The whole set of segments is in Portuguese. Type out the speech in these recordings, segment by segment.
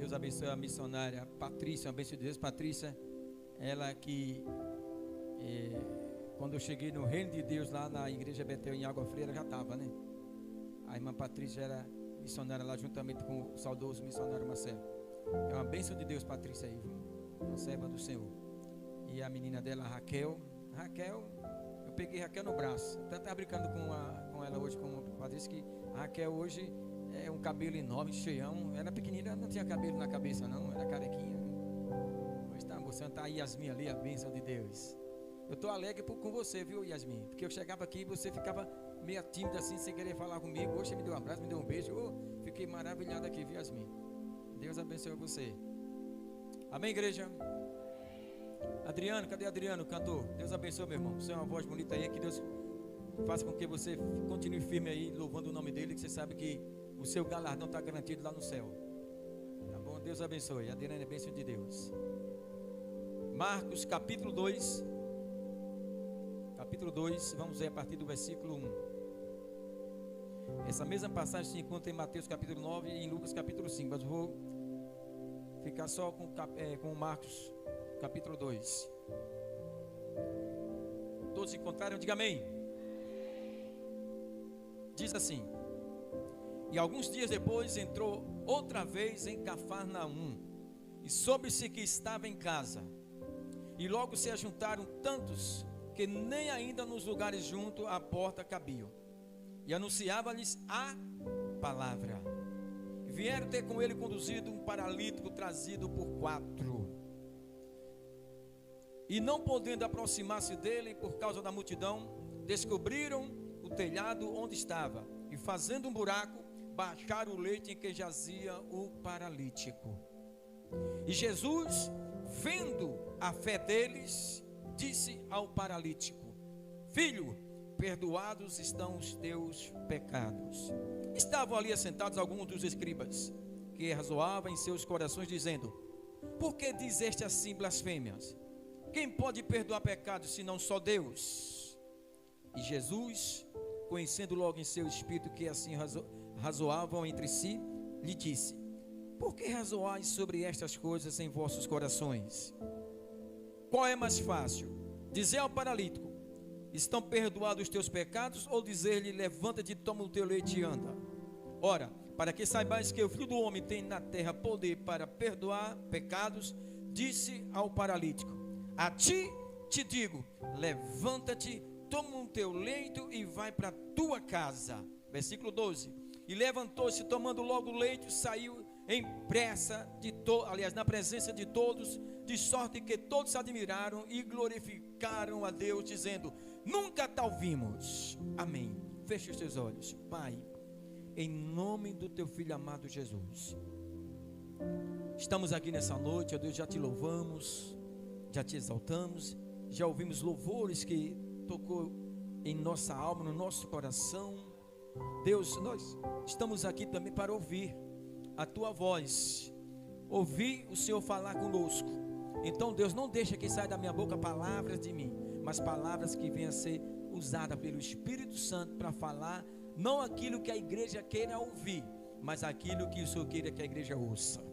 Deus abençoe a missionária Patrícia, uma bênção de Deus. Patrícia, ela que, quando eu cheguei no Reino de Deus, lá na Igreja Betel, em Água Fria, ela já estava, né? A irmã Patrícia era missionária lá, juntamente com o saudoso missionário Marcelo. É uma bênção de Deus, Patrícia aí, viu? Uma serva do Senhor. E a menina dela, a Raquel, eu peguei Raquel no braço. Até estava brincando com ela hoje, com a Patrícia, que a Raquel hoje é um cabelo enorme, cheião. Era pequenina, não tinha cabelo na cabeça não, era carequinha. Hoje está mostrando, está a Yasmin ali, a bênção de Deus. Eu estou alegre com você, viu, Yasmin? Porque eu chegava aqui e você ficava meio tímida assim, sem querer falar comigo. Hoje você me deu um abraço, me deu um beijo. Fiquei maravilhado aqui, viu, Yasmin? Deus abençoe você. Amém, igreja? Adriano, cadê Adriano, cantor? Deus abençoe, meu irmão. Você é uma voz bonita aí, que Deus faça com que você continue firme aí, louvando o nome dele, que você sabe que o seu galardão está garantido lá no céu. Tá bom? Deus abençoe. Adriano é bênção de Deus. Marcos capítulo 2. Capítulo 2, vamos ver a partir do versículo 1. Essa mesma passagem se encontra em Mateus capítulo 9 e em Lucas capítulo 5. Mas eu vou ficar só com Marcos capítulo 2. Todos encontraram? Diga amém. Diz assim: e alguns dias depois entrou outra vez em Cafarnaum, e soube-se que estava em casa. E logo se ajuntaram tantos que nem ainda nos lugares junto à porta cabiam. E anunciava-lhes a palavra. Vieram ter com ele conduzido um paralítico trazido por 4. E não podendo aproximar-se dele por causa da multidão, descobriram o telhado onde estava. E fazendo um buraco, baixaram o leito em que jazia o paralítico. E Jesus, vendo a fé deles, disse ao paralítico: filho, perdoados estão os teus pecados. Estavam ali assentados alguns dos escribas, que razoavam em seus corações, dizendo: por que dizeste assim blasfêmias? Quem pode perdoar pecados, senão só Deus? E Jesus, conhecendo logo em seu espírito que assim razoavam entre si, lhe disse: por que razoais sobre estas coisas em vossos corações? Qual é mais fácil? Dizer ao paralítico: estão perdoados os teus pecados? Ou dizer-lhe: levanta-te, toma o teu leite e anda? Ora, para que saibais que o Filho do Homem tem na terra poder para perdoar pecados, disse ao paralítico: a ti te digo, levanta-te, toma o teu leito e vai para a tua casa. Versículo 12. E levantou-se, tomando logo o leito, saiu em pressa na presença de todos, de sorte que todos se admiraram e glorificaram a Deus, dizendo: nunca tal vimos. Amém. Feche os teus olhos. Pai, em nome do teu Filho amado Jesus, estamos aqui nessa noite, ó Deus, já te louvamos, já te exaltamos, já ouvimos louvores que tocou em nossa alma, no nosso coração. Deus, nós estamos aqui também para ouvir a tua voz, ouvir o Senhor falar conosco. Então, Deus, não deixa que saia da minha boca palavras de mim, mas palavras que venham a ser usadas pelo Espírito Santo para falar, não aquilo que a igreja queira ouvir, mas aquilo que o Senhor queira que a igreja ouça.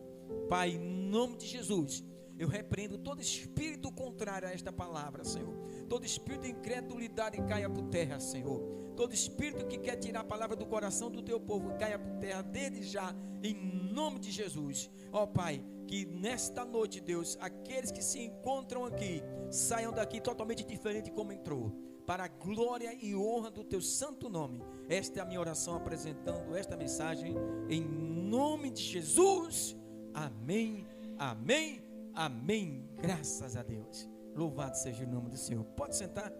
Pai, em nome de Jesus, eu repreendo todo espírito contrário a esta palavra, Senhor. Todo espírito de incredulidade caia por terra, Senhor. Todo espírito que quer tirar a palavra do coração do teu povo caia por terra desde já, em nome de Jesus. Ó Pai, que nesta noite, Deus, aqueles que se encontram aqui saiam daqui totalmente diferente como entrou, para a glória e honra do teu santo nome. Esta é a minha oração, apresentando esta mensagem em nome de Jesus. Amém, amém, amém. Graças a Deus. Louvado seja o nome do Senhor. Pode sentar.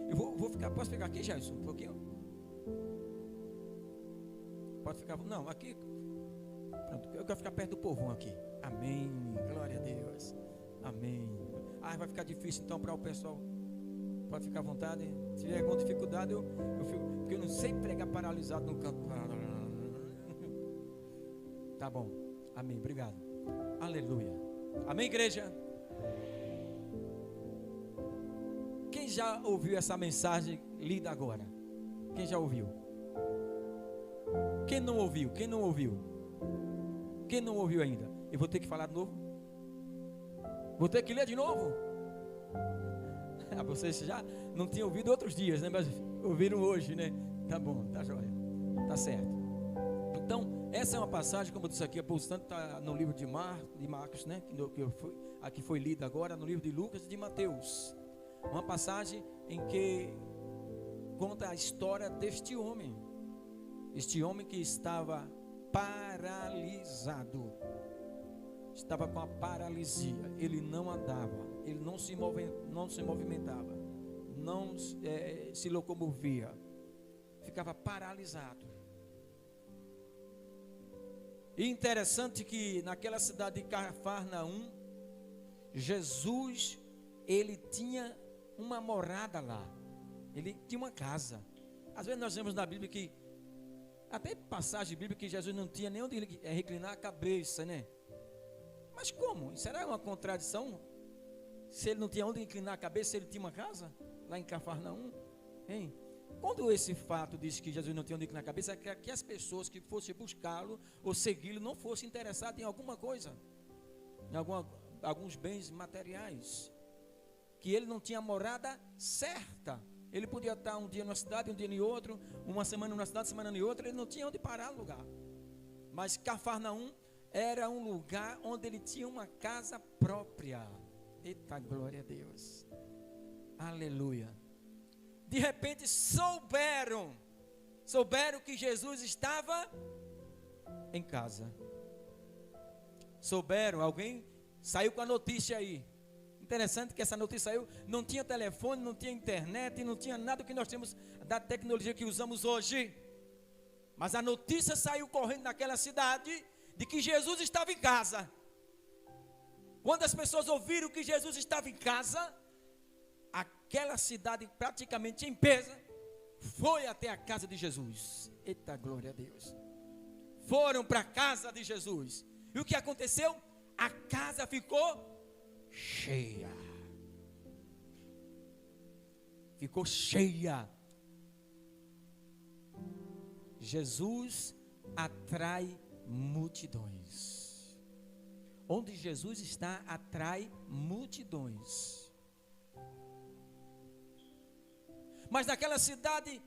Eu vou ficar. Posso ficar aqui, Jairson? Um pouquinho. Pode ficar. Não, aqui. Pronto. Eu quero ficar perto do povão aqui. Amém. Glória a Deus. Amém. Vai ficar difícil então para o pessoal. Pode ficar à vontade. Se tiver alguma dificuldade, eu fico. Porque eu não sei pregar paralisado no canto. Tá bom. Amém. Obrigado. Aleluia. Amém, igreja? Quem já ouviu essa mensagem lida agora? Quem já ouviu? Quem não ouviu? Quem não ouviu? Quem não ouviu ainda? Eu vou ter que falar de novo? Vou ter que ler de novo? Vocês já não tinham ouvido outros dias, né? Mas ouviram hoje, né? Tá bom, tá jóia, tá certo. Então, essa é uma passagem, como eu disse aqui, está no livro de Marcos, né? Aqui foi lida agora, no livro de Lucas e de Mateus. Uma passagem em que conta a história deste homem. Este homem que estava paralisado. Estava com a paralisia. Ele não andava, ele não se movimentava, não se locomovia. Ficava paralisado. E interessante que naquela cidade de Cafarnaum, Jesus, ele tinha uma morada lá. Ele tinha uma casa. Às vezes nós vemos na Bíblia que, até passagem bíblica, que Jesus não tinha nem onde reclinar a cabeça, né? Mas como? Será uma contradição? Se ele não tinha onde inclinar a cabeça, ele tinha uma casa lá em Cafarnaum? Hein? Quando esse fato diz que Jesus não tinha onde inclinar a cabeça, é que as pessoas que fossem buscá-lo ou segui-lo não fossem interessadas em alguma coisa, em alguns bens materiais, que ele não tinha morada certa. Ele podia estar um dia numa cidade, um dia em outro, uma semana numa cidade, semana em outra, ele não tinha onde parar no lugar. Mas Cafarnaum era um lugar onde ele tinha uma casa própria. Eita, glória a Deus, aleluia. De repente souberam que Jesus estava em casa. Souberam, alguém saiu com a notícia aí. Interessante que essa notícia saiu, não tinha telefone, não tinha internet, não tinha nada que nós temos da tecnologia que usamos hoje. Mas a notícia saiu correndo naquela cidade de que Jesus estava em casa. Quando as pessoas ouviram que Jesus estava em casa, aquela cidade praticamente em peso foi até a casa de Jesus. Eita, glória a Deus. Foram para a casa de Jesus. E o que aconteceu? A casa ficou cheia. Ficou cheia. Jesus atrai multidões. Onde Jesus está, atrai multidões. Mas naquela cidade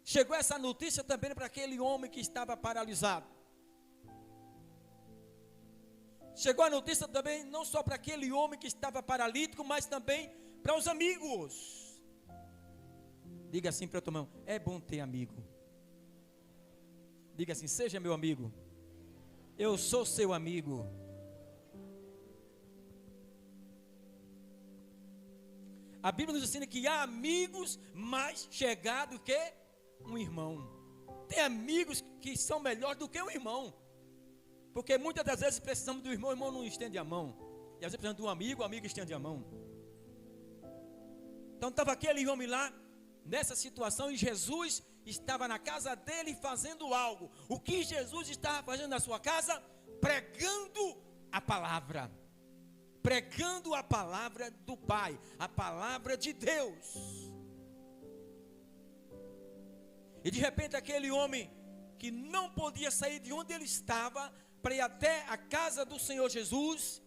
chegou essa notícia também para aquele homem que estava paralisado. Chegou a notícia também não só para aquele homem que estava paralítico, mas também para os amigos. Diga assim para o teu irmão: é bom ter amigo. Diga assim: seja meu amigo. Eu sou seu amigo. A Bíblia nos ensina que há amigos mais chegados que um irmão. Tem amigos que são melhores do que um irmão. Porque muitas das vezes precisamos do irmão, o irmão não estende a mão. E às vezes precisamos de um amigo, o amigo estende a mão. Então estava aquele homem lá, nessa situação, e Jesus estava na casa dele fazendo algo. O que Jesus estava fazendo na sua casa? Pregando a palavra. Pregando a palavra do Pai, a palavra de Deus. E de repente aquele homem que não podia sair de onde ele estava para ir até a casa do Senhor Jesus,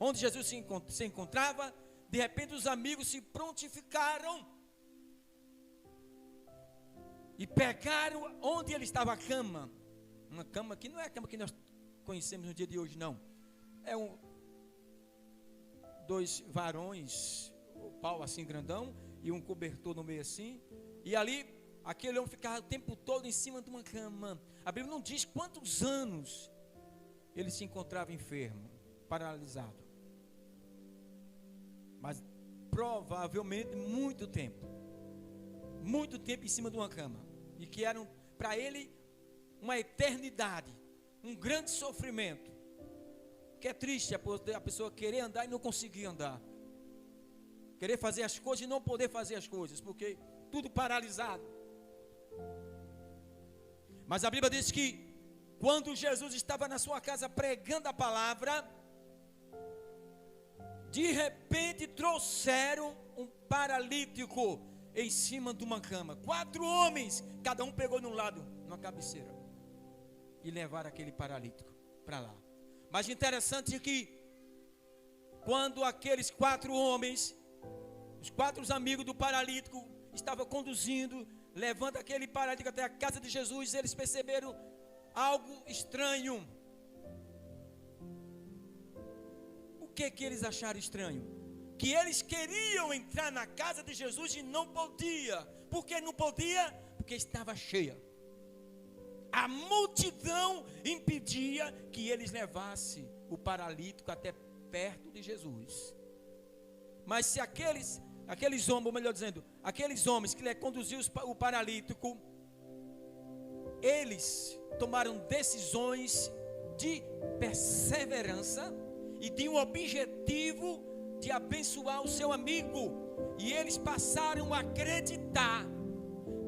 onde Jesus se encontrava, de repente os amigos se prontificaram e pegaram onde ele estava a cama. Uma cama que não é a cama que nós conhecemos no dia de hoje, não. É dois varões, o pau assim grandão e um cobertor no meio assim, e ali aquele homem ficava o tempo todo em cima de uma cama. A Bíblia não diz quantos anos ele se encontrava enfermo, paralisado, mas provavelmente muito tempo em cima de uma cama, e que eram para ele uma eternidade, um grande sofrimento. Que é triste a pessoa querer andar e não conseguir andar, querer fazer as coisas e não poder fazer as coisas, porque tudo paralisado. Mas a Bíblia diz que quando Jesus estava na sua casa pregando a palavra, de repente trouxeram um paralítico em cima de uma cama. 4 homens, cada um pegou num lado, numa cabeceira. e levaram aquele paralítico para lá. Mas interessante é que quando aqueles 4 homens, os 4 amigos do paralítico, estavam conduzindo, levando aquele paralítico até a casa de Jesus, eles perceberam algo estranho. O que eles acharam estranho? Que eles queriam entrar na casa de Jesus e não podia. Por que não podia? Porque estava cheia. A multidão impedia que eles levassem o paralítico até perto de Jesus. Mas se aqueles homens, ou melhor dizendo, aqueles homens que conduziam o paralítico, eles tomaram decisões de perseverança e de um objetivo de abençoar o seu amigo. E eles passaram a acreditar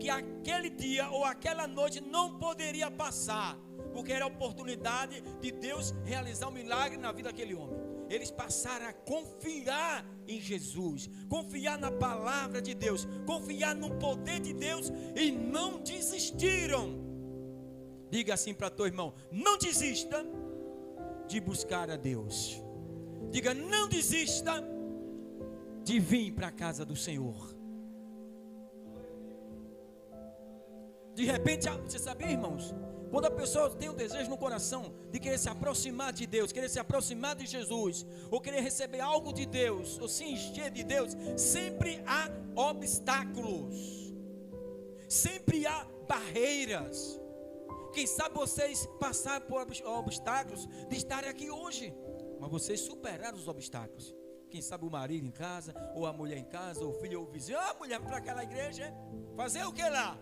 que aquele dia ou aquela noite não poderia passar, porque era a oportunidade de Deus realizar um milagre na vida daquele homem. Eles passaram a confiar em Jesus, confiar na palavra de Deus, confiar no poder de Deus e não desistiram. Diga assim para teu irmão: não desista de buscar a Deus. Diga: não desista de vir para a casa do Senhor. De repente, você sabia, irmãos, quando a pessoa tem um desejo no coração de querer se aproximar de Deus, querer se aproximar de Jesus, ou querer receber algo de Deus, ou se encher de Deus, sempre há obstáculos, sempre há barreiras. Quem sabe vocês passaram por obstáculos de estarem aqui hoje, mas vocês superaram os obstáculos. Quem sabe o marido em casa, ou a mulher em casa, ou o filho ou o vizinho: ah, mulher, para aquela igreja, fazer o que lá?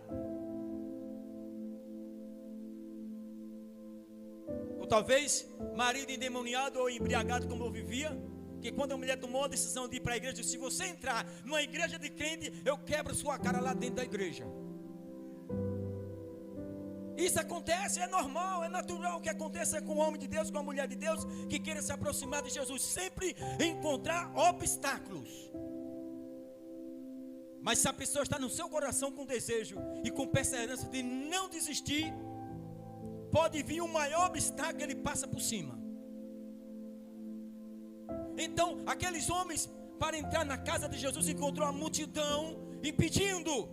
Ou talvez marido endemoniado ou embriagado como eu vivia, que quando a mulher tomou a decisão de ir para a igreja, se você entrar numa igreja de crente, eu quebro sua cara lá dentro da igreja. Isso acontece, é normal, é natural que aconteça com o homem de Deus, com a mulher de Deus, que queira se aproximar de Jesus, sempre encontrar obstáculos. Mas se a pessoa está no seu coração com desejo e com perseverança de não desistir, pode vir um maior obstáculo, ele passa por cima. Então, aqueles homens, para entrar na casa de Jesus, encontrou a multidão impedindo.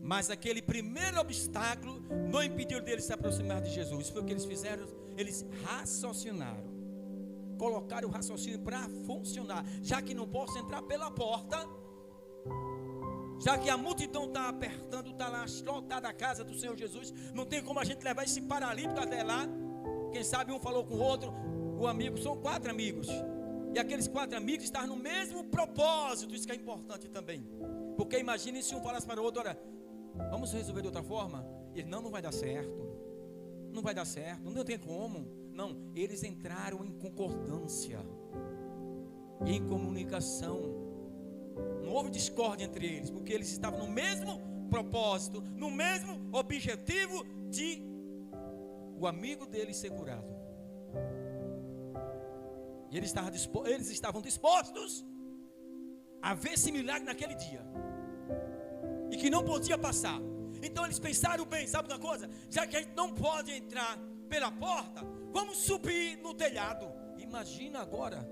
Mas aquele primeiro obstáculo não impediu deles se aproximar de Jesus. Foi o que eles fizeram. Eles raciocinaram, colocaram o raciocínio para funcionar. Já que não posso entrar pela porta, já que a multidão está apertando, está lá lotada a casa do Senhor Jesus, não tem como a gente levar esse paralítico até lá. Quem sabe um falou com o outro, o amigo, são 4 amigos, e aqueles 4 amigos estavam no mesmo propósito. Isso que é importante também, porque imagine se um falasse para o outro: olha, vamos resolver de outra forma. Ele: não vai dar certo, não vai dar certo, não tem como. Não, eles entraram em concordância, em comunicação. Não houve discórdia entre eles, porque eles estavam no mesmo propósito, no mesmo objetivo de o amigo deles ser curado. E eles estavam dispostos a ver esse milagre naquele dia, e que não podia passar. Então eles pensaram bem: sabe uma coisa? Já que a gente não pode entrar pela porta, vamos subir no telhado. Imagina agora,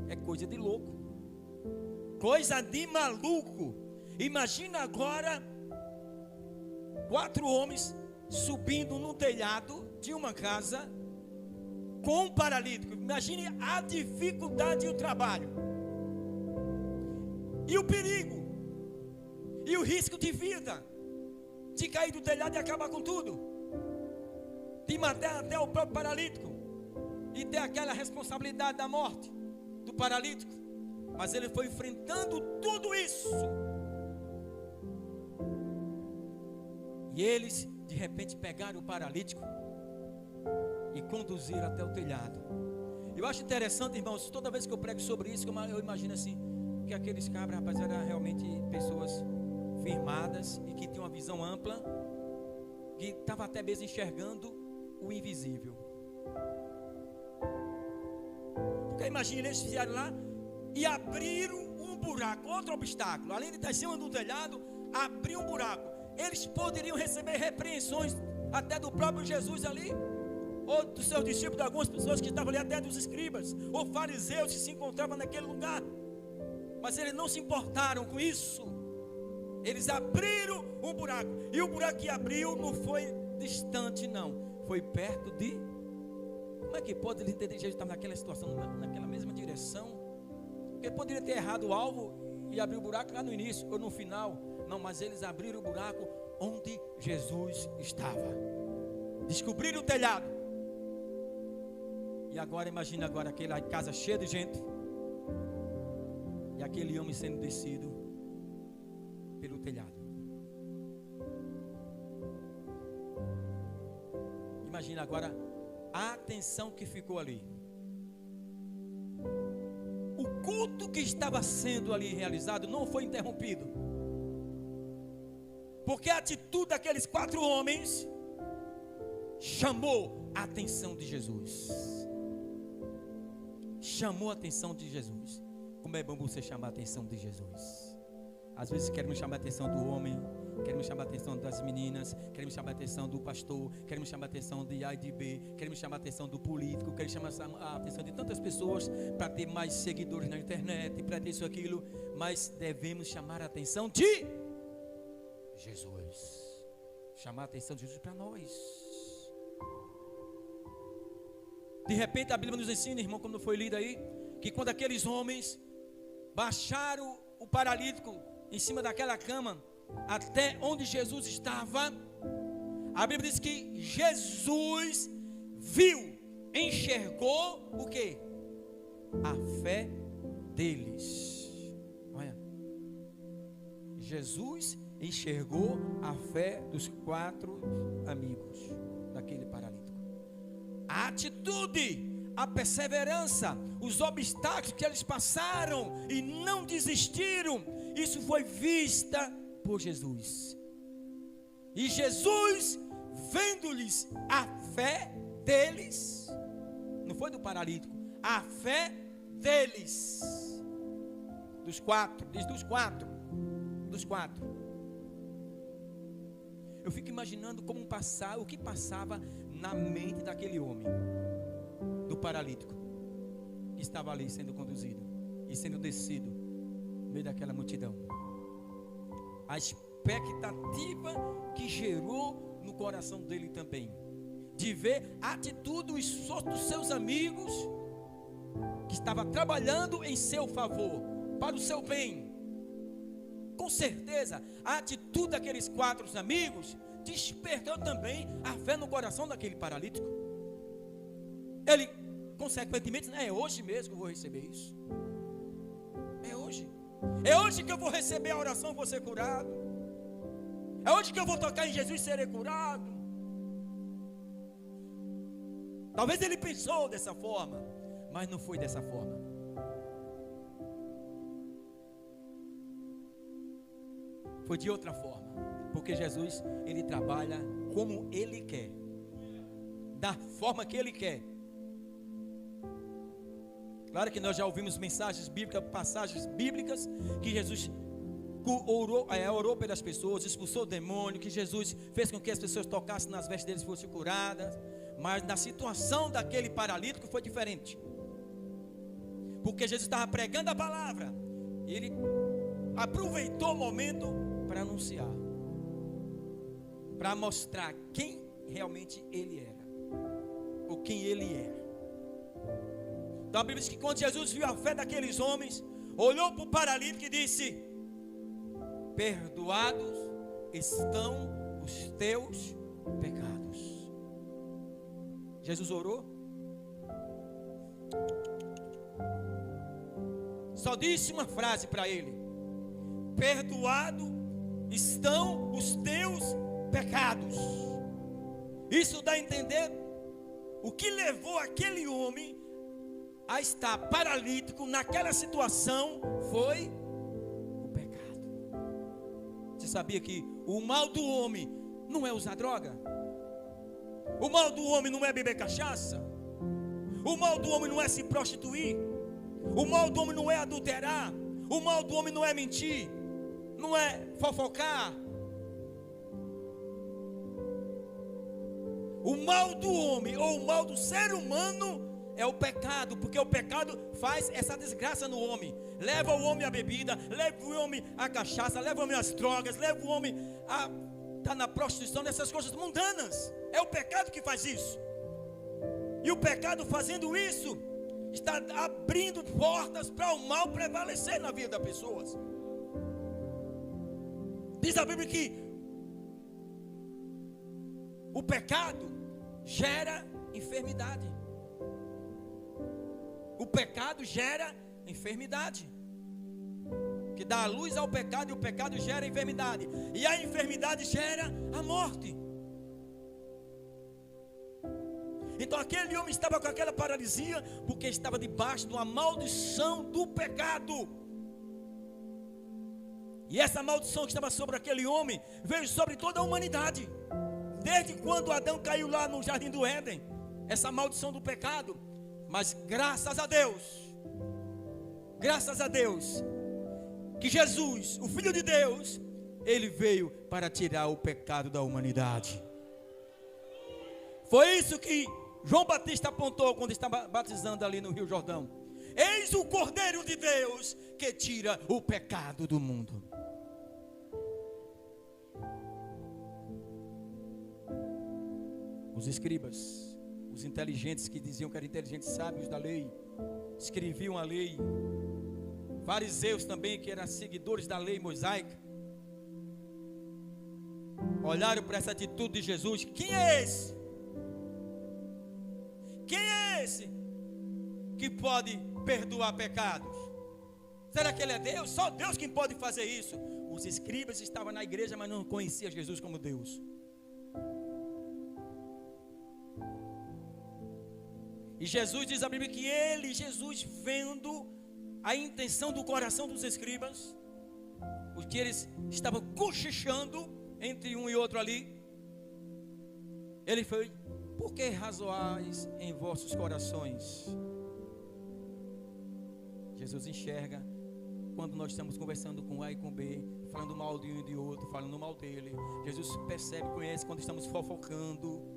é coisa de louco, coisa de maluco. Imagina agora 4 homens subindo no telhado de uma casa com um paralítico. Imagine a dificuldade e o trabalho, e o perigo, e o risco de vida, de cair do telhado e acabar com tudo, de matar até o próprio paralítico, e ter aquela responsabilidade da morte do paralítico. Mas ele foi enfrentando tudo isso, e eles de repente pegaram o paralítico e conduziram até o telhado. Eu acho interessante, irmãos, toda vez que eu prego sobre isso, eu imagino assim, que aqueles cabras, rapaz, eram realmente pessoas firmadas e que tinham uma visão ampla, que estavam até mesmo enxergando o invisível. Porque imagina, eles fizeram lá e abriram um buraco, outro obstáculo. Além de estar em cima do telhado, abriu um buraco. Eles poderiam receber repreensões até do próprio Jesus ali, ou dos seus discípulos, de algumas pessoas que estavam ali, até dos escribas, ou fariseus que se encontravam naquele lugar. Mas eles não se importaram com isso. Eles abriram um buraco, e o buraco que abriu não foi distante não, foi perto de... Como é que pode ele entender que Jesus estava naquela situação, naquela mesma direção? Ele poderia ter errado o alvo e abrir o buraco lá no início ou no final. Não, mas eles abriram o buraco onde Jesus estava. Descobriram o telhado. E agora, imagina agora aquela casa cheia de gente. E aquele homem sendo descido pelo telhado. Imagina agora a atenção que ficou ali. O culto que estava sendo ali realizado não foi interrompido. Porque a atitude daqueles 4 homens chamou a atenção de Jesus. Chamou a atenção de Jesus. Como é bom você chamar a atenção de Jesus. Às vezes queremos chamar a atenção do homem, queremos chamar a atenção das meninas, queremos chamar a atenção do pastor, queremos chamar a atenção de A e de B, queremos chamar a atenção do político, queremos chamar a atenção de tantas pessoas para ter mais seguidores na internet, para ter isso, aquilo. Mas devemos chamar a atenção de Jesus. Chamar a atenção de Jesus para nós. De repente a Bíblia nos ensina, irmão, como foi lido aí, que quando aqueles homens baixaram o paralítico em cima daquela cama, até onde Jesus estava, a Bíblia diz que Jesus viu, enxergou o quê? A fé deles. Olha, Jesus enxergou a fé dos 4 amigos daquele paralítico. A atitude, a perseverança, os obstáculos que eles passaram e não desistiram, isso foi vista por Jesus. E Jesus, vendo-lhes a fé deles, não foi do paralítico, a fé deles, dos 4, diz dos 4. Eu fico imaginando o que passava na mente daquele homem, do paralítico, que estava ali sendo conduzido e sendo descido no meio daquela multidão. A expectativa que gerou no coração dele também, de ver a atitude, o esforço dos seus amigos, que estava trabalhando em seu favor, para o seu bem. Com certeza, a atitude daqueles 4 amigos despertou também a fé no coração daquele paralítico. Ele, consequentemente, é hoje mesmo que eu vou receber isso. É hoje. É hoje que eu vou receber a oração e vou ser curado. É hoje que eu vou tocar em Jesus e serei curado. Talvez ele pensou dessa forma, mas não foi dessa forma. Foi de outra forma. Porque Jesus, ele trabalha como ele quer, da forma que ele quer. Claro que nós já ouvimos mensagens bíblicas, passagens bíblicas, que Jesus orou pelas pessoas, expulsou o demônio, que Jesus fez com que as pessoas tocassem nas vestes deles e fossem curadas. Mas na situação daquele paralítico foi diferente. Porque Jesus estava pregando a palavra, e ele aproveitou o momento para anunciar, para mostrar quem realmente ele era, ou quem ele é. Então a Bíblia diz que quando Jesus viu a fé daqueles homens, olhou para o paralítico e disse: perdoados estão os teus pecados. Jesus orou, só disse uma frase para ele: perdoado estão os teus pecados. Isso dá a entender o que levou aquele homem a estar paralítico naquela situação foi o pecado. Você sabia que o mal do homem não é usar droga? O mal do homem não é beber cachaça? O mal do homem não é se prostituir? O mal do homem não é adulterar? O mal do homem não é mentir? Não é fofocar? O mal do homem ou o mal do ser humano é o pecado, porque o pecado faz essa desgraça no homem. Leva o homem à bebida, leva o homem à cachaça, leva o homem às drogas, leva o homem a estar na prostituição, nessas coisas mundanas. É o pecado que faz isso. E o pecado fazendo isso está abrindo portas para o mal prevalecer na vida das pessoas. Diz a Bíblia que o pecado gera enfermidade. O pecado gera enfermidade. Que dá a luz ao pecado, e o pecado gera enfermidade. E a enfermidade gera a morte. Então aquele homem estava com aquela paralisia porque estava debaixo de uma maldição do pecado. E essa maldição que estava sobre aquele homem veio sobre toda a humanidade. Desde quando Adão caiu lá no jardim do Éden, essa maldição do pecado. Mas graças a Deus, que Jesus, o Filho de Deus, ele veio para tirar o pecado da humanidade. Foi isso que João Batista apontou quando estava batizando ali no Rio Jordão. Eis o Cordeiro de Deus que tira o pecado do mundo. Os escribas, os inteligentes que diziam que eram inteligentes, sábios da lei, escreviam a lei. Fariseus também, que eram seguidores da lei mosaica, olharam para essa atitude de Jesus. Quem é esse? Quem é esse que pode perdoar pecados? Será que ele é Deus? Só Deus quem pode fazer isso. Os escribas estavam na igreja, mas não conheciam Jesus como Deus. E Jesus diz a Bíblia que Jesus vendo a intenção do coração dos escribas, porque eles estavam cochichando entre um e outro ali, ele foi: por que razoais em vossos corações? Jesus enxerga quando nós estamos conversando com A e com B, falando mal de um e de outro, falando mal dele. Jesus percebe, conhece quando estamos fofocando.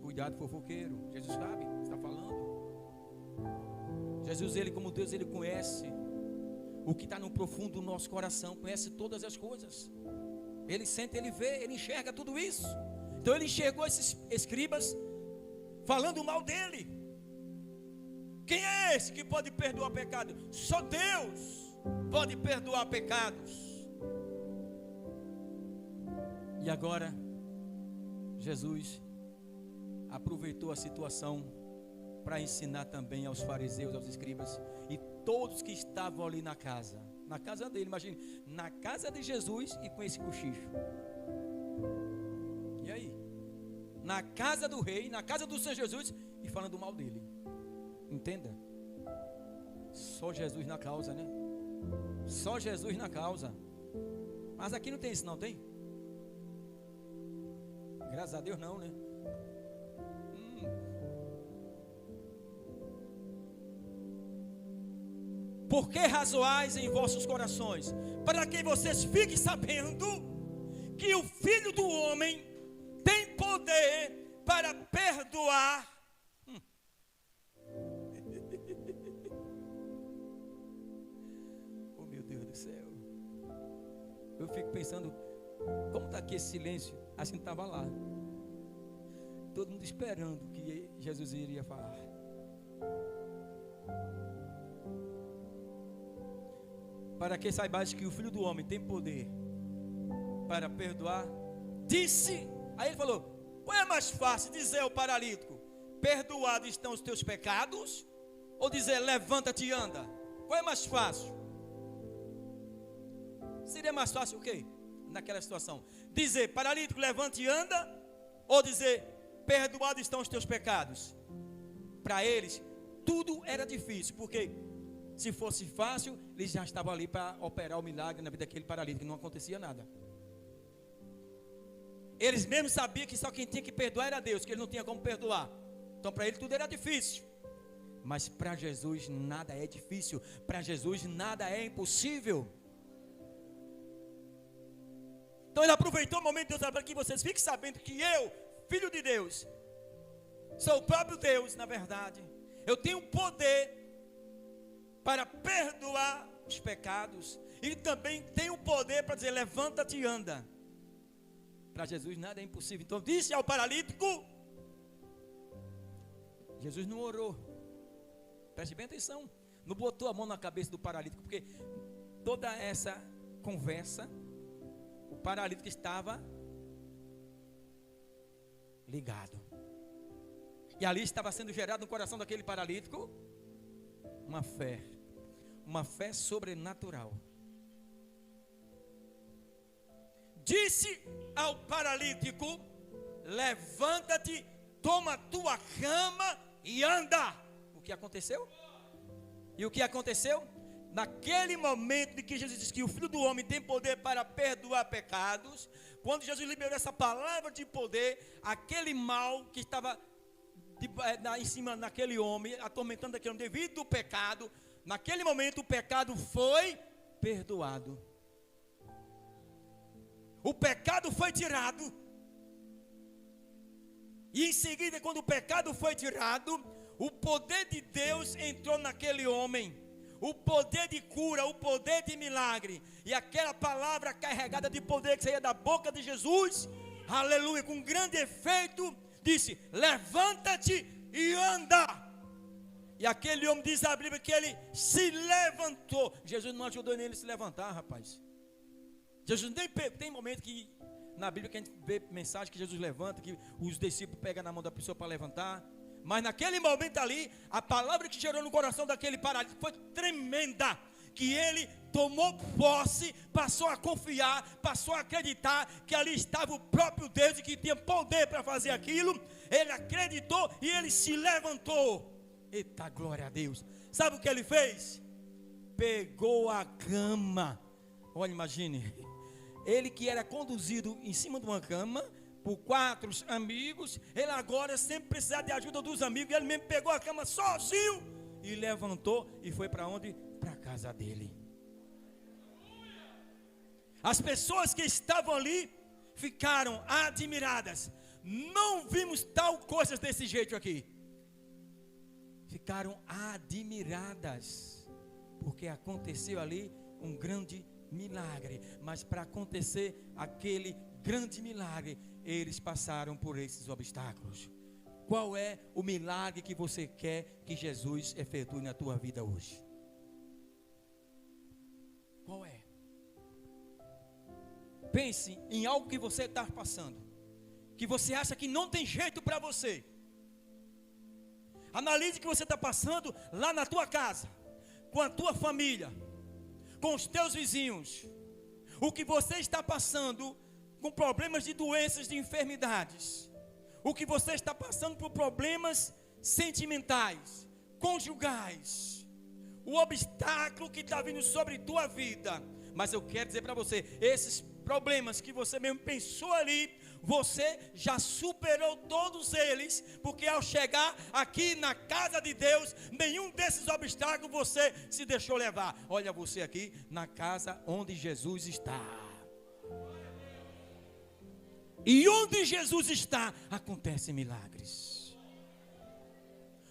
Cuidado, fofoqueiro. Jesus sabe o que está falando. Jesus, ele como Deus, ele conhece o que está no profundo do nosso coração, conhece todas as coisas. Ele sente, ele vê, ele enxerga tudo isso. Então ele enxergou esses escribas falando mal dele. Quem é esse que pode perdoar pecado? Só Deus pode perdoar pecados. E agora Jesus aproveitou a situação para ensinar também aos fariseus, aos escribas e todos que estavam ali na casa dele. Imagine, na casa de Jesus e com esse cochicho. E aí? Na casa do rei, na casa do Senhor Jesus e falando mal dele. Entenda? Só Jesus na causa, né? Só Jesus na causa. Mas aqui não tem isso, não tem? Graças a Deus não, né? Por que razoais em vossos corações? Para que vocês fiquem sabendo que o Filho do Homem tem poder para perdoar. Oh, meu Deus do céu. Eu fico pensando, como está aqui esse silêncio? Assim estava lá. Todo mundo esperando que Jesus iria falar. Para que saibais que o Filho do Homem tem poder para perdoar, disse. Aí ele falou: qual é mais fácil dizer ao paralítico: perdoados estão os teus pecados? Ou dizer: levanta-te e anda? Qual é mais fácil? Seria mais fácil o quê? Naquela situação, dizer: paralítico, levante e anda? Ou dizer: perdoados estão os teus pecados? Para eles tudo era difícil, porque se fosse fácil, eles já estavam ali para operar o milagre na vida daquele paralítico, não acontecia nada. Eles mesmos sabiam que só quem tinha que perdoar era Deus, que ele não tinha como perdoar. Então para ele tudo era difícil. Mas para Jesus nada é difícil, para Jesus nada é impossível. Então ele aproveitou o momento de Deus para que vocês fiquem sabendo que eu, filho de Deus, sou o próprio Deus, na verdade. Eu tenho poder para perdoar os pecados. E também tenho poder para dizer, levanta-te e anda. Para Jesus nada é impossível. Então disse ao paralítico, Jesus não orou. Preste bem atenção. Não botou a mão na cabeça do paralítico, porque toda essa conversa, o paralítico estava ligado. E ali estava sendo gerado no coração daquele paralítico uma fé sobrenatural. Disse ao paralítico, levanta-te, toma a tua cama e anda. O que aconteceu? E o que aconteceu? Naquele momento em que Jesus disse que o Filho do Homem tem poder para perdoar pecados, quando Jesus liberou essa palavra de poder, aquele mal que estava em cima daquele homem, atormentando aquele homem devido ao pecado, naquele momento o pecado foi perdoado. O pecado foi tirado. E em seguida, quando o pecado foi tirado, o poder de Deus entrou naquele homem. O poder de cura, o poder de milagre. E aquela palavra carregada de poder que saía da boca de Jesus, aleluia, com grande efeito, disse, levanta-te e anda. E aquele homem, diz a Bíblia, que ele se levantou. Jesus não ajudou ele a se levantar, rapaz. Jesus nem tem momento que na Bíblia que a gente vê mensagem que Jesus levanta, que os discípulos pegam na mão da pessoa para levantar. Mas naquele momento ali, a palavra que gerou no coração daquele paralítico foi tremenda. Que ele tomou posse, passou a confiar, passou a acreditar que ali estava o próprio Deus e que tinha poder para fazer aquilo. Ele acreditou e ele se levantou. Eita, glória a Deus. Sabe o que ele fez? Pegou a cama. Olha, imagine. Ele que era conduzido em cima de uma cama por 4 amigos, ele agora sempre precisava de ajuda dos amigos. Ele mesmo pegou a cama sozinho e levantou e foi para onde? Para a casa dele. As pessoas que estavam ali ficaram admiradas. Não vimos tal coisas desse jeito aqui. Ficaram admiradas, porque aconteceu ali um grande milagre. Mas para acontecer aquele grande milagre, eles passaram por esses obstáculos. Qual é o milagre que você quer que Jesus efetue na tua vida hoje? Qual é? Pense em algo que você está passando, que você acha que não tem jeito para você. Analise o que você está passando lá na tua casa, com a tua família, com os teus vizinhos. O que você está passando com problemas de doenças, de enfermidades. O que você está passando por problemas sentimentais, conjugais. O obstáculo que está vindo sobre tua vida. Mas eu quero dizer para você, esses problemas que você mesmo pensou ali, você já superou todos eles, porque ao chegar aqui na casa de Deus, nenhum desses obstáculos você se deixou levar. Olha você aqui na casa onde Jesus está. E onde Jesus está, acontecem milagres.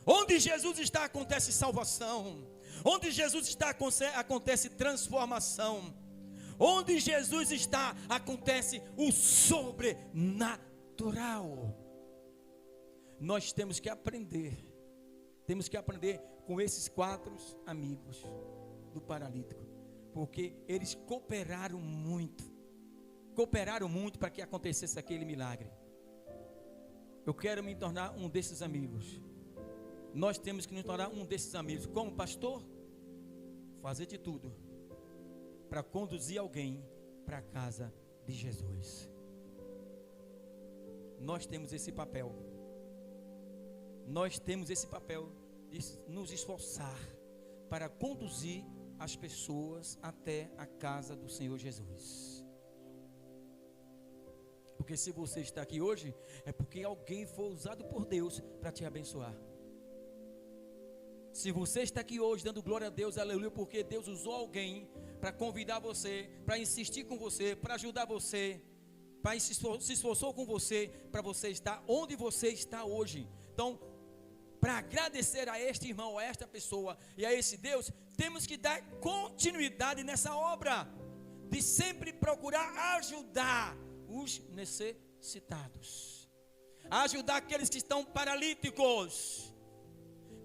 Onde Jesus está, acontece salvação. Onde Jesus está, acontece transformação. Onde Jesus está, acontece o sobrenatural. Nós temos que aprender com esses 4 amigos do paralítico, porque eles cooperaram muito para que acontecesse aquele milagre. Eu quero me tornar um desses amigos. Nós temos que nos tornar um desses amigos. Como pastor, fazer de tudo para conduzir alguém para a casa de Jesus. Nós temos esse papel. Nós temos esse papel de nos esforçar para conduzir as pessoas até a casa do Senhor Jesus. Porque se você está aqui hoje, é porque alguém foi usado por Deus para te abençoar. Se você está aqui hoje dando glória a Deus, aleluia, porque Deus usou alguém para convidar você, para insistir com você, para ajudar você, Pai se esforçou com você para você estar onde você está hoje. Então, para agradecer a este irmão, a esta pessoa e a esse Deus, temos que dar continuidade nessa obra, de sempre procurar ajudar os necessitados, ajudar aqueles que estão paralíticos.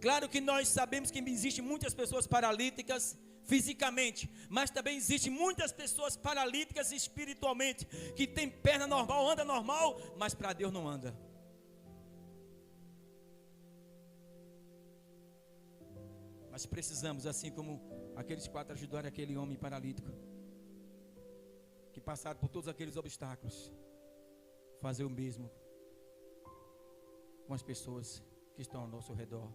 Claro que nós sabemos que existem muitas pessoas paralíticas fisicamente, mas também existem muitas pessoas paralíticas espiritualmente, que tem perna normal, anda normal, mas para Deus não anda. Mas precisamos, assim como aqueles 4 ajudaram aquele homem paralítico, que passaram por todos aqueles obstáculos, fazer o mesmo com as pessoas que estão ao nosso redor,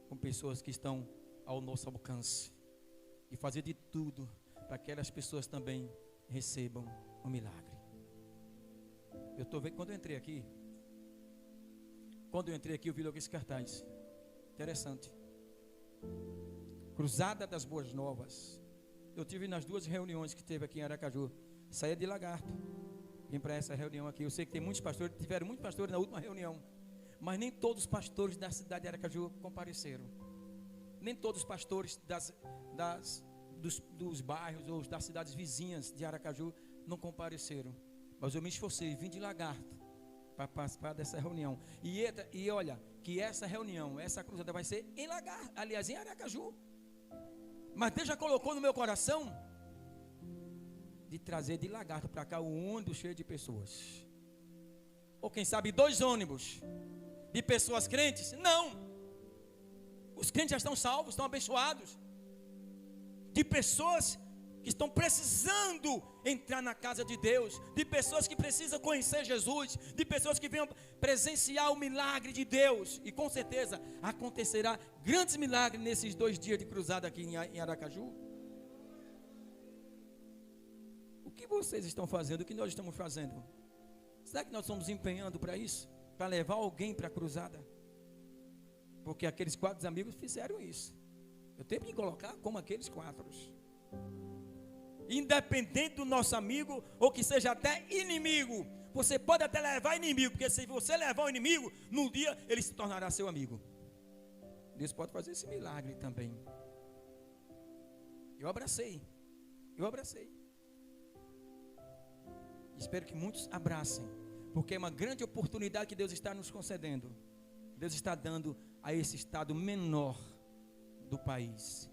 com pessoas que estão ao nosso alcance, e fazer de tudo para que aquelas pessoas também recebam um milagre. Eu estou vendo, quando eu entrei aqui, eu vi logo esse cartaz, interessante, Cruzada das Boas Novas. Eu tive nas 2 reuniões que teve aqui em Aracaju, saía de Lagarto, vim para essa reunião aqui. Eu sei que tem muitos pastores, tiveram muitos pastores na última reunião, mas nem todos os pastores da cidade de Aracaju compareceram. Nem todos os pastores dos bairros ou das cidades vizinhas de Aracaju não compareceram. Mas eu me esforcei, vim de Lagarto para participar dessa reunião. E olha, que essa reunião, essa cruzada vai ser em Lagarto, aliás, em Aracaju. Mas Deus já colocou no meu coração de trazer de Lagarto para cá um ônibus cheio de pessoas. Ou quem sabe 2 ônibus de pessoas crentes. Não, os crentes já estão salvos, estão abençoados. De pessoas que estão precisando entrar na casa de Deus, de pessoas que precisam conhecer Jesus, de pessoas que venham presenciar o milagre de Deus. E com certeza acontecerá grandes milagres nesses 2 dias de cruzada aqui em Aracaju. O que vocês estão fazendo? O que nós estamos fazendo? Será que nós estamos empenhando para isso? Para levar alguém para a cruzada? Porque aqueles 4 amigos fizeram isso. Eu tenho que me colocar como aqueles 4. Independente do nosso amigo, ou que seja até inimigo, você pode até levar inimigo, porque se você levar o inimigo, num dia ele se tornará seu amigo. Deus pode fazer esse milagre também. Eu abracei. Espero que muitos abracem, porque é uma grande oportunidade que Deus está nos concedendo. Deus está dando a esse estado menor do país,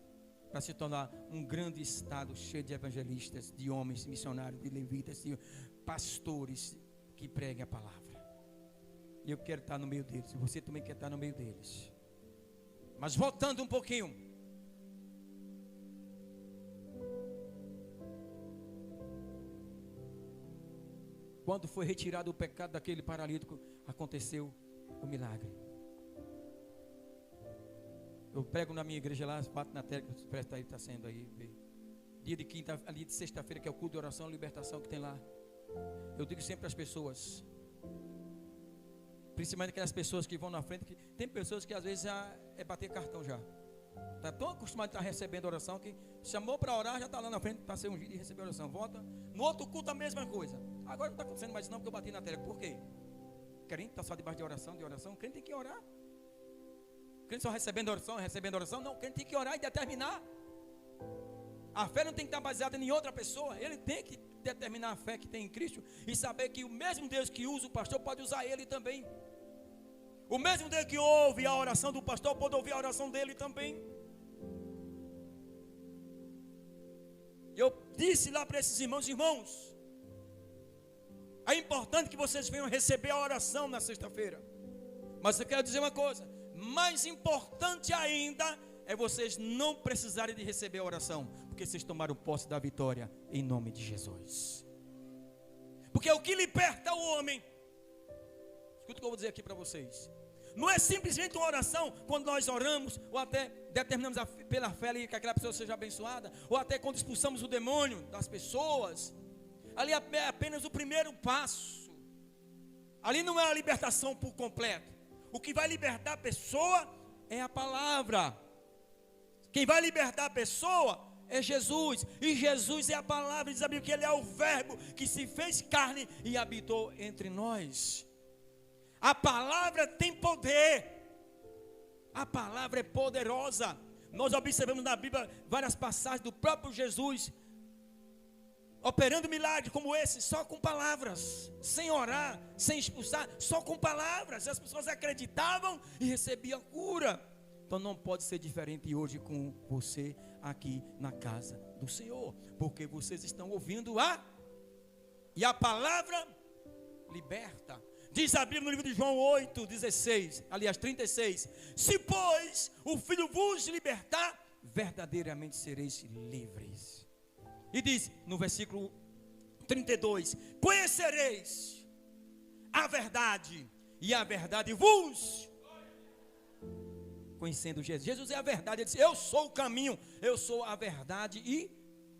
para se tornar um grande estado cheio de evangelistas, de homens missionários, de levitas, de pastores que preguem a palavra. E eu quero estar no meio deles, você também quer estar no meio deles. Mas voltando um pouquinho, quando foi retirado o pecado daquele paralítico, aconteceu o milagre. Eu prego na minha igreja lá, bato na tela, presta aí, está sendo aí. Dia de quinta, ali de sexta-feira, que é o culto de oração e libertação que tem lá. Eu digo sempre às pessoas, principalmente aquelas pessoas que vão na frente, que tem pessoas que às vezes já é bater cartão já. Está tão acostumado a estar recebendo oração que chamou para orar, já está lá na frente para ser ungido e receber oração. Volta, no outro culto a mesma coisa. Agora não está acontecendo mais não, porque eu bati na tela. Por quê? Crente está só debaixo de oração, crente tem que orar. Crente só recebendo oração, não, crente tem que orar e determinar. A fé não tem que estar baseada em outra pessoa, ele tem que determinar a fé que tem em Cristo e saber que o mesmo Deus que usa o pastor pode usar ele também. O mesmo Deus que ouve a oração do pastor pode ouvir a oração dele também. Eu disse lá para esses irmãos, é importante que vocês venham receber a oração na sexta-feira, mas eu quero dizer uma coisa, mais importante ainda é vocês não precisarem de receber a oração, porque vocês tomaram posse da vitória em nome de Jesus. Porque o que liberta o homem, escuta o que eu vou dizer aqui para vocês, não é simplesmente uma oração quando nós oramos, ou até determinamos pela fé que aquela pessoa seja abençoada, ou até quando expulsamos o demônio das pessoas. Ali é apenas o primeiro passo. Ali não é a libertação por completo. O que vai libertar a pessoa é a palavra. Quem vai libertar a pessoa é Jesus. E Jesus é a palavra. Diz a Bíblia que Ele é o verbo que se fez carne e habitou entre nós. A palavra tem poder. A palavra é poderosa. Nós observamos na Bíblia várias passagens do próprio Jesus operando milagres como esse, só com palavras, sem orar, sem expulsar, só com palavras. As pessoas acreditavam e recebiam cura. Então não pode ser diferente hoje com você aqui na casa do Senhor, porque vocês estão ouvindo e a palavra liberta. Diz a Bíblia no livro de João 8:16, aliás 36, se pois o Filho vos libertar, verdadeiramente sereis livres. E diz no versículo 32, conhecereis a verdade, e a verdade vos... Conhecendo Jesus, Jesus é a verdade. Ele disse, eu sou o caminho, eu sou a verdade e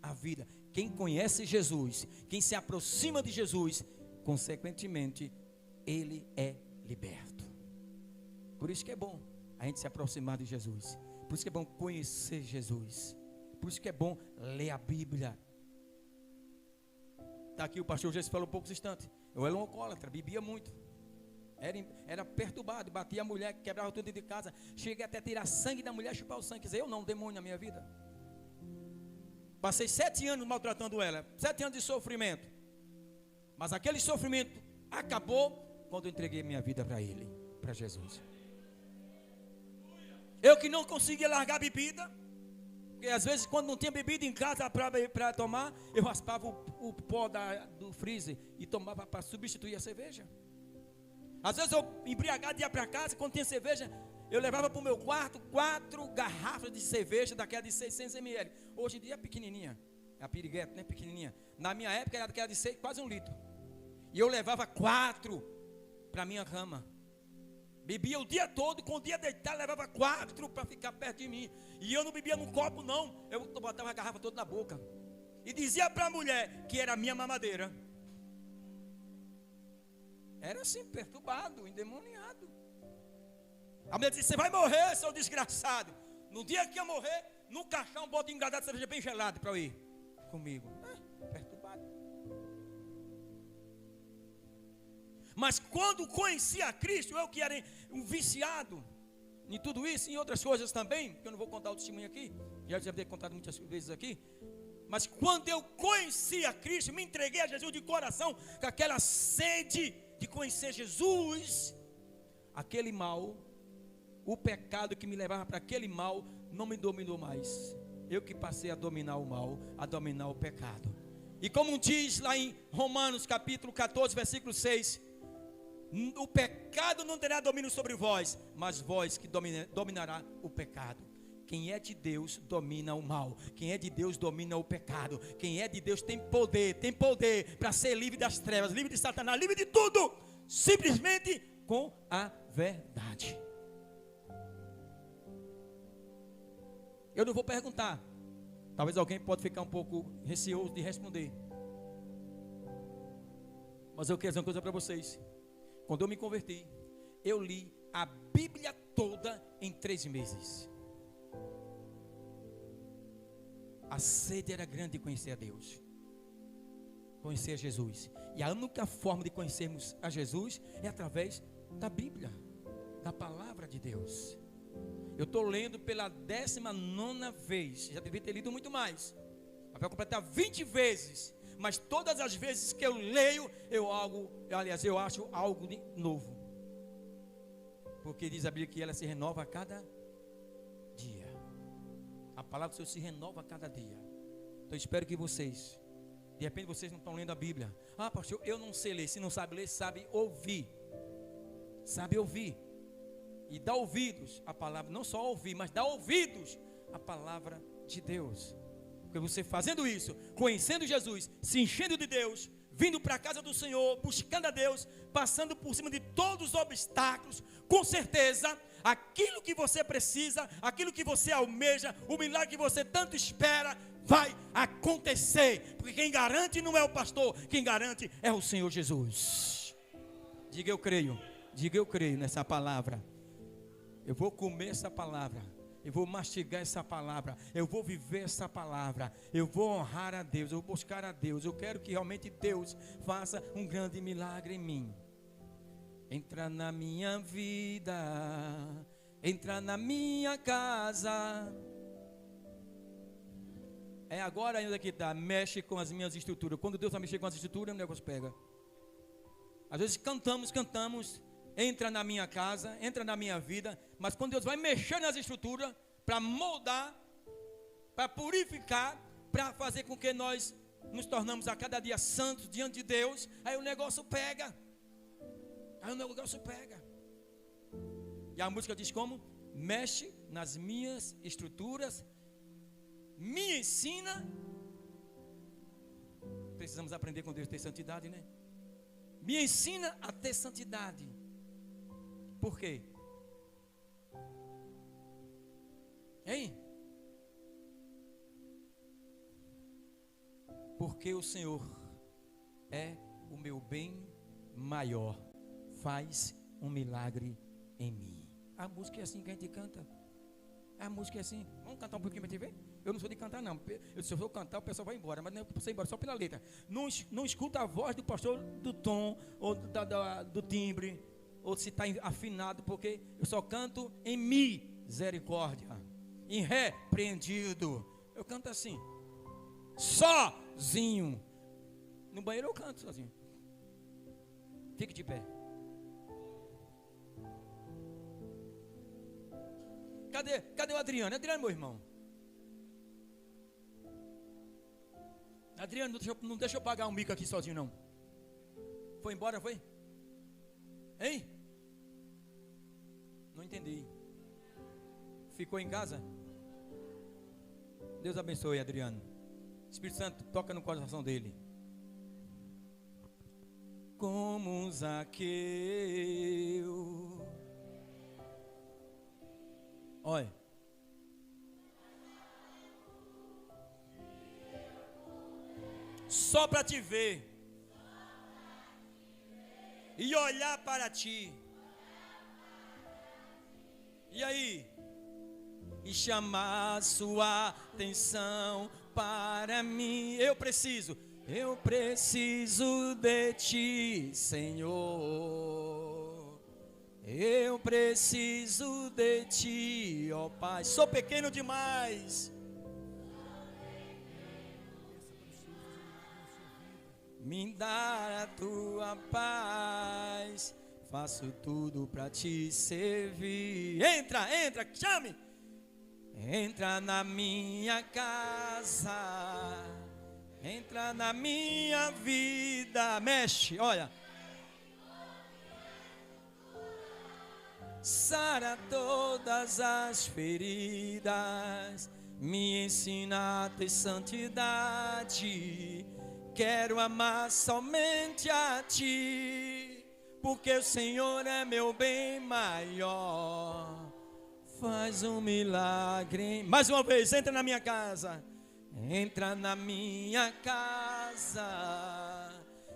a vida. Quem conhece Jesus, quem se aproxima de Jesus, consequentemente, ele é liberto. Por isso que é bom a gente se aproximar de Jesus. Por isso que é bom conhecer Jesus. Por isso que é bom ler a Bíblia. Está aqui o pastor Jesus falou poucos instantes. Eu era um alcoólatra, bebia muito. Era perturbado, batia a mulher, quebrava tudo dentro de casa. Cheguei até a tirar sangue da mulher, chupar o sangue. Quer dizer, eu não, demônio na minha vida. Passei 7 anos maltratando ela, 7 anos de sofrimento. Mas aquele sofrimento acabou quando eu entreguei minha vida para Ele, para Jesus. Eu que não conseguia largar a bebida, porque às vezes quando não tinha bebida em casa para tomar, eu raspava o pó do freezer e tomava para substituir a cerveja. Às vezes eu embriagado ia para casa, quando tinha cerveja, eu levava para o meu quarto 4 garrafas de cerveja, daquela de 600 ml. Hoje em dia é pequenininha, é a piriguete, né, pequenininha. Na minha época era daquela de 6, quase 1 litro. E eu levava 4 para minha cama. Bebia o dia todo, com o dia deitado, levava 4 para ficar perto de mim. E eu não bebia num copo não, eu botava a garrafa toda na boca. E dizia para a mulher que era a minha mamadeira. Era assim, perturbado, endemoniado. A mulher disse, você vai morrer, seu desgraçado. No dia que eu morrer, no caixão, bota engradado de cerveja bem gelado para eu ir comigo. Perturbado. Mas quando conheci a Cristo, eu que era um viciado em tudo isso, em outras coisas também, que eu não vou contar o testemunho aqui, já deve ter contado muitas vezes aqui. Mas quando eu conheci a Cristo, me entreguei a Jesus de coração, com aquela sede de conhecer Jesus, aquele mal, o pecado que me levava para aquele mal, não me dominou mais. Eu que passei a dominar o mal, a dominar o pecado. E como diz lá em Romanos capítulo 14, versículo 6, o pecado não terá domínio sobre vós, mas vós que dominará o pecado. Quem é de Deus domina o mal. Quem é de Deus domina o pecado. Quem é de Deus tem poder para ser livre das trevas, livre de Satanás, livre de tudo, simplesmente com a verdade. Eu não vou perguntar. Talvez alguém pode ficar um pouco receoso de responder. Mas eu quero dizer uma coisa para vocês. Quando eu me converti, eu li a Bíblia toda em 3 meses. A sede era grande de conhecer a Deus, conhecer a Jesus. E a única forma de conhecermos a Jesus é através da Bíblia, da palavra de Deus. Eu estou lendo pela 19ª vez, já devia ter lido muito mais, vai completar 20 vezes, mas todas as vezes que eu leio, eu acho algo de novo, porque diz a Bíblia que ela se renova a cada dia. A palavra do Senhor se renova a cada dia. Então eu espero que vocês, de repente vocês não estão lendo a Bíblia. Ah, pastor, eu não sei ler. Se não sabe ler, sabe ouvir. Sabe ouvir. E dá ouvidos à palavra, não só ouvir, mas dá ouvidos à palavra de Deus. Porque você fazendo isso, conhecendo Jesus, se enchendo de Deus, vindo para a casa do Senhor, buscando a Deus, passando por cima de todos os obstáculos, com certeza, aquilo que você precisa, aquilo que você almeja, o milagre que você tanto espera, vai acontecer. Porque quem garante não é o pastor, quem garante é o Senhor Jesus. Diga eu creio nessa palavra. Eu vou comer essa palavra, Eu vou mastigar essa palavra, eu vou viver essa palavra, eu vou honrar a Deus, eu vou buscar a Deus. Eu quero que realmente Deus faça um grande milagre em mim. Entra na minha vida, entra na minha casa. É agora ainda que está, mexe com as minhas estruturas. Quando Deus vai mexer com as estruturas, o negócio pega. Às vezes cantamos, entra na minha casa, entra na minha vida, mas quando Deus vai mexer nas estruturas, para moldar, para purificar, para fazer com que nós nos tornamos a cada dia santos diante de Deus, aí o negócio pega. E a música diz como? Mexe nas minhas estruturas, me ensina. Precisamos aprender com Deus ter santidade, né? Me ensina a ter santidade. Por quê? Hein? Porque o Senhor é o meu bem maior. Faz um milagre em mim. A música é assim que a gente canta. A música é assim. Vamos cantar um pouquinho para te ver? Eu não sou de cantar não. Se eu for cantar, o pessoal vai embora. Mas não é para você ir embora, só pela letra. Não escuta a voz do pastor, do tom, ou do timbre, ou se está afinado, porque eu só canto em misericórdia, em repreendido. Eu canto assim, sozinho. No banheiro eu canto sozinho. Fique de pé. Cadê o Adriano? Adriano, meu irmão. Adriano, não deixa eu pagar um mico aqui sozinho, não. Foi embora, foi? Hein? Não entendi. Ficou em casa? Deus abençoe, Adriano. Espírito Santo, toca no coração dele. Como Zaqueu. Olha. Só para te ver e olhar para ti. E aí? E chamar sua atenção para mim. Eu preciso de ti, Senhor. Eu preciso de ti, ó Pai. Sou pequeno demais. Me dá a tua paz. Faço tudo para te servir. Entra, chame. Entra na minha casa. Entra na minha vida. Mexe, olha. Sara todas as feridas. Me ensina a ter santidade. Quero amar somente a ti, porque o Senhor é meu bem maior. Faz um milagre. Mais uma vez, entra na minha casa. Entra na minha casa.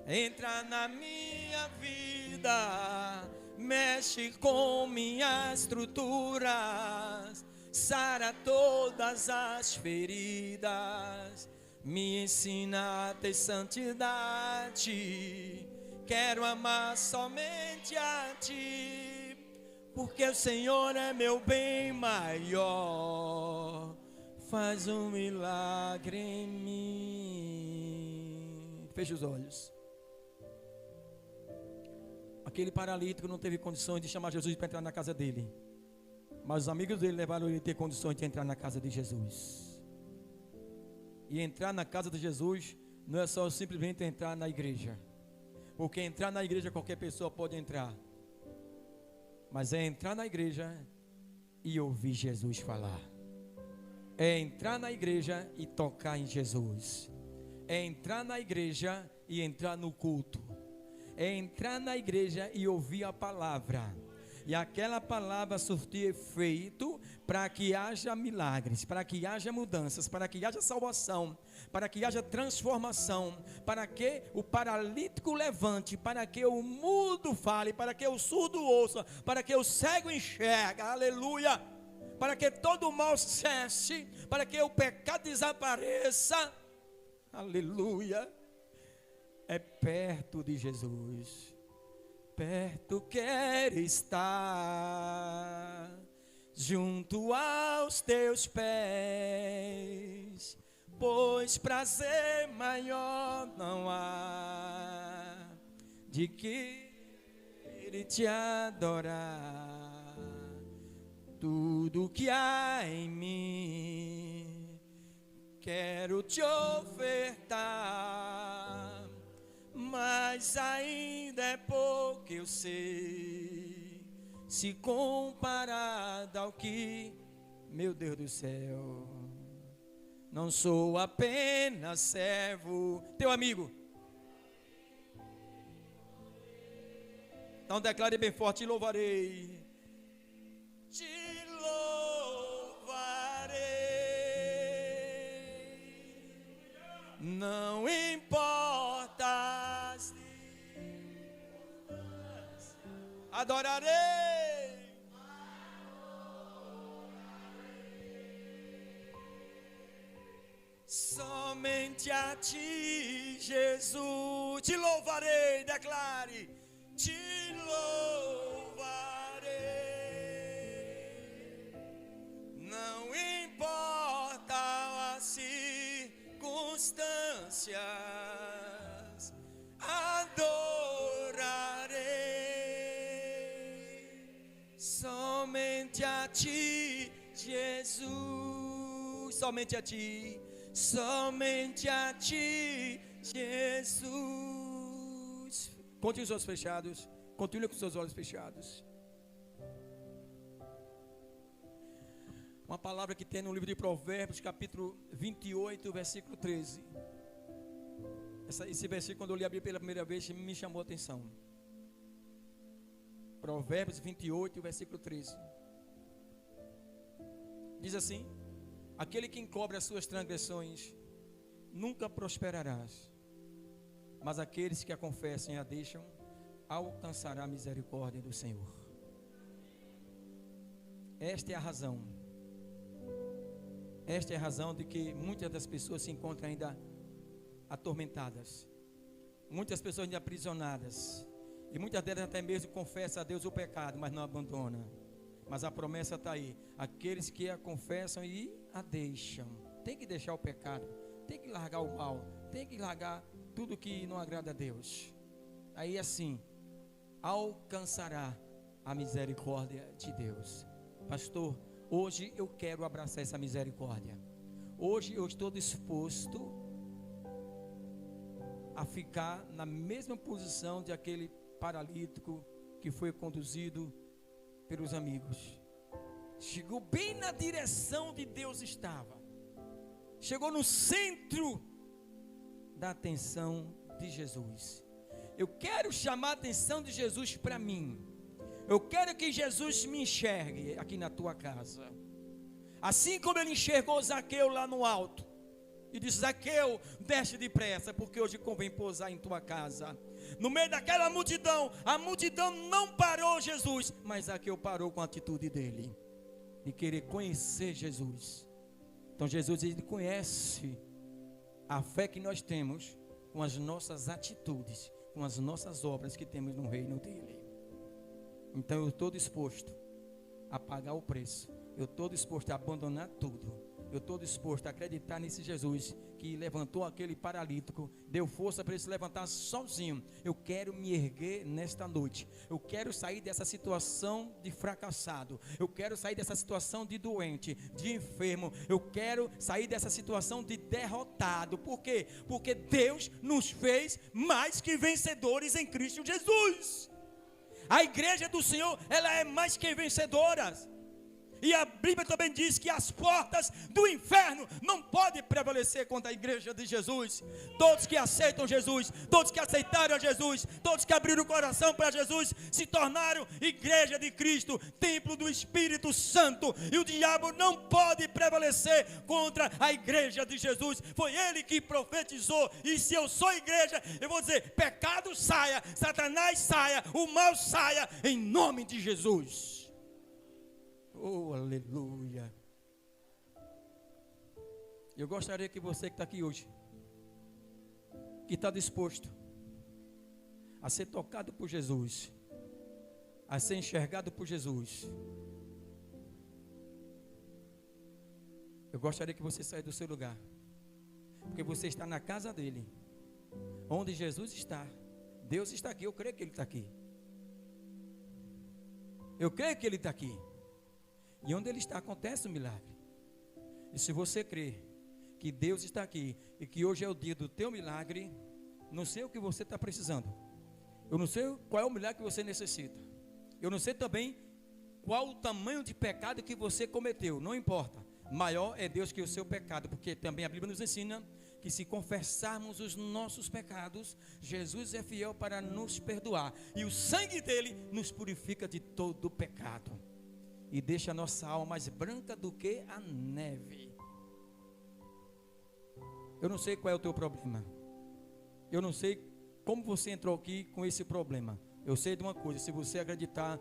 Entra na minha vida. Mexe com minhas estruturas. Sara todas as feridas. Me ensina a ter santidade. Quero amar somente a ti, porque o Senhor é meu bem maior. Faz um milagre em mim. Feche os olhos. Aquele paralítico não teve condições de chamar Jesus para entrar na casa dele, mas os amigos dele levaram ele a ter condições de entrar na casa de Jesus. E entrar na casa de Jesus não é só simplesmente entrar na igreja, porque entrar na igreja qualquer pessoa pode entrar, mas é entrar na igreja e ouvir Jesus falar. É entrar na igreja e tocar em Jesus. É entrar na igreja e entrar no culto. É entrar na igreja e ouvir a palavra. E aquela palavra surtir efeito para que haja milagres, para que haja mudanças, para que haja salvação, para que haja transformação, para que o paralítico levante, para que o mudo fale, para que o surdo ouça, para que o cego enxergue, aleluia, para que todo o mal cesse, para que o pecado desapareça, aleluia, é perto de Jesus. Perto quero estar, junto aos teus pés, pois prazer maior não há de que te adorar. Tudo que há em mim quero te ofertar, mas ainda é pouco, eu sei, se comparado ao que, meu Deus do céu, não sou apenas servo, teu amigo. Então declare bem forte: te louvarei, te louvarei, não importa as circunstâncias, adorarei. Somente a ti, Jesus, te louvarei, declare, te louvarei, não importa as circunstâncias, adorarei, somente a ti, Jesus, somente a ti. Somente a ti, Jesus. Continue os olhos fechados. Continue com os seus olhos fechados. Uma palavra que tem no livro de Provérbios, capítulo 28, versículo 13. Esse versículo, quando eu li a Bíblia pela primeira vez, me chamou a atenção. Provérbios 28, versículo 13. Diz assim: aquele que encobre as suas transgressões nunca prosperarás, mas aqueles que a confessam e a deixam alcançará a misericórdia do Senhor. Esta é a razão. Esta é a razão de que muitas das pessoas se encontram ainda atormentadas, muitas pessoas ainda aprisionadas, e muitas delas até mesmo confessam a Deus o pecado, mas não abandonam. Mas a promessa está aí: aqueles que a confessam e a deixam. Tem que deixar o pecado, tem que largar o mal, tem que largar tudo que não agrada a Deus. Aí assim, alcançará a misericórdia de Deus. Pastor, hoje eu quero abraçar essa misericórdia. Hoje eu estou disposto a ficar na mesma posição de aquele paralítico que foi conduzido pelos amigos. Chegou bem na direção de Deus estava. Chegou no centro da atenção de Jesus. Eu quero chamar a atenção de Jesus para mim. Eu quero que Jesus me enxergue aqui na tua casa. Assim como ele enxergou Zaqueu lá no alto. E disse: Zaqueu, desce depressa, porque hoje convém pousar em tua casa. No meio daquela multidão, a multidão não parou Jesus, mas Zaqueu parou com a atitude dele, de querer conhecer Jesus. Então Jesus, ele conhece a fé que nós temos com as nossas atitudes, com as nossas obras que temos no reino dele. Então eu estou disposto a pagar o preço, eu estou disposto a abandonar tudo. Eu estou disposto a acreditar nesse Jesus que levantou aquele paralítico, deu força para ele se levantar sozinho. Eu quero me erguer nesta noite. Eu quero sair dessa situação de fracassado. Eu quero sair dessa situação de doente, de enfermo. Eu quero sair dessa situação de derrotado. Por quê? Porque Deus nos fez mais que vencedores em Cristo Jesus. A igreja do Senhor, ela é mais que vencedora. E a Bíblia também diz que as portas do inferno não podem prevalecer contra a igreja de Jesus. Todos que aceitam Jesus, todos que aceitaram a Jesus, todos que abriram o coração para Jesus, se tornaram igreja de Cristo, templo do Espírito Santo. E o diabo não pode prevalecer contra a igreja de Jesus. Foi ele que profetizou. E se eu sou igreja, eu vou dizer: pecado saia, Satanás saia, o mal saia, em nome de Jesus. Oh, Aleluia. Eu gostaria que você que está aqui hoje, que está disposto a ser tocado por Jesus, a ser enxergado por Jesus, eu gostaria que você saísse do seu lugar, porque você está na casa dele, onde Jesus está. Deus está aqui, eu creio que Ele está aqui. Eu creio que Ele está aqui. E onde Ele está, acontece um milagre. E se você crê que Deus está aqui, e que hoje é o dia do teu milagre, não sei o que você está precisando. Eu não sei qual é o milagre que você necessita. Eu não sei também qual o tamanho de pecado que você cometeu. Não importa. Maior é Deus que o seu pecado, porque também a Bíblia nos ensina que se confessarmos os nossos pecados, Jesus é fiel para nos perdoar, e o sangue dele nos purifica de todo pecado, e deixa a nossa alma mais branca do que a neve. Eu não sei qual é o teu problema, eu não sei como você entrou aqui com esse problema. Eu sei de uma coisa: se você acreditar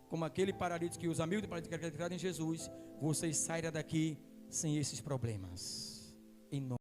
como aquele paralítico, que os amigos do paralítico acreditaram em Jesus, você sairá daqui sem esses problemas, em nome